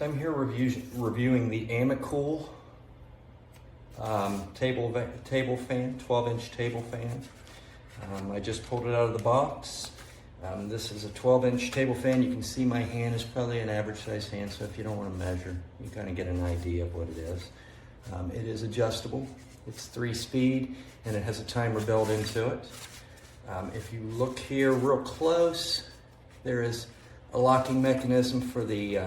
So I'm here reviewing the AMACOOL table fan, 12-inch table fan. I just pulled it out of the box. This is a 12-inch table fan. You can see my hand is probably an average size hand, so if you don't want to measure, you kind of get an idea of what it is. It is adjustable. It's 3-speed, and it has a timer built into it. If you look here real close, there is a locking mechanism for the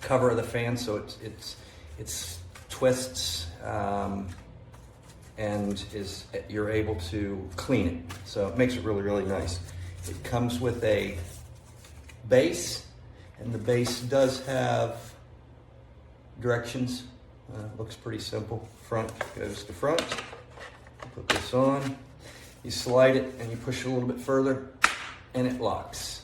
cover of the fan, so it twists and you're able to clean it. So it makes it really, really nice. It comes with a base, and the base does have directions. Looks pretty simple. Front goes to front. Put this on. You slide it and you push it a little bit further, and it locks.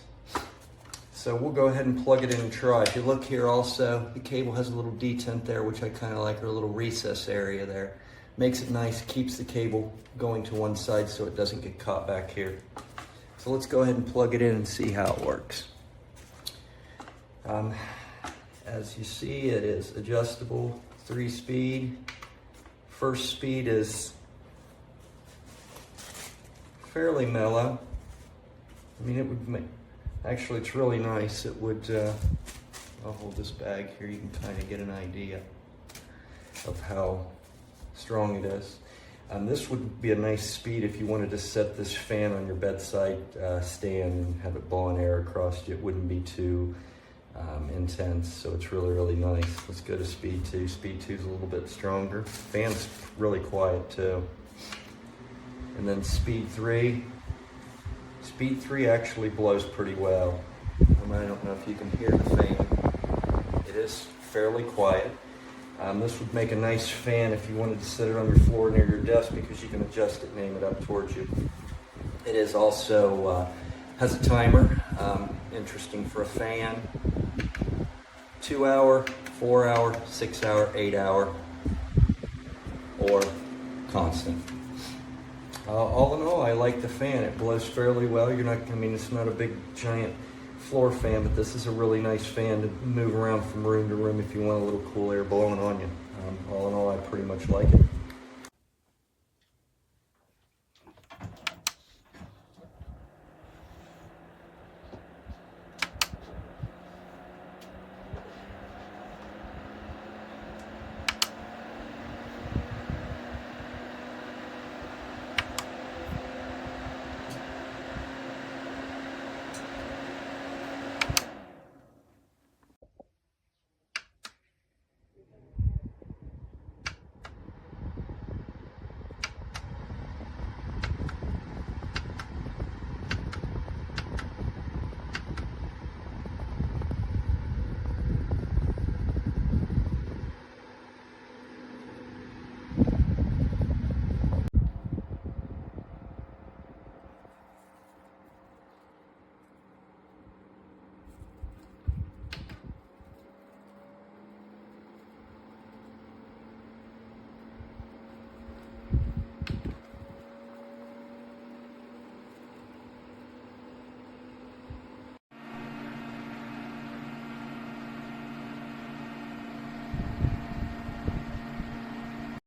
So we'll go ahead and plug it in and try. If you look here also, the cable has a little detent there, which I kind of like, or a little recess area there. Makes it nice, keeps the cable going to one side so it doesn't get caught back here. So let's go ahead and plug it in and see how it works. As you see, it is adjustable, 3-speed. First speed is fairly mellow. I mean, it would make, actually it's really nice. It would, I'll hold this bag here, you can kind of get an idea of how strong it is. This would be a nice speed if you wanted to set this fan on your bedside stand and have it blowing air across you. It wouldn't be too intense, so it's really, really nice. Let's go to speed 2. Speed 2 is a little bit stronger. Fan's really quiet too. And then speed 3. Speed 3 actually blows pretty well. I don't know if you can hear the fan. It is fairly quiet. This would make a nice fan if you wanted to set it on your floor near your desk, because you can adjust it and aim it up towards you. It is also has a timer. Interesting for a fan. 2-hour, 4-hour, 6-hour, 8-hour, or constant. All in all, I like the fan. It blows fairly well. You're not, I mean, it's not a big giant floor fan, but this is a really nice fan to move around from room to room if you want a little cool air blowing on you. All in all, I pretty much like it.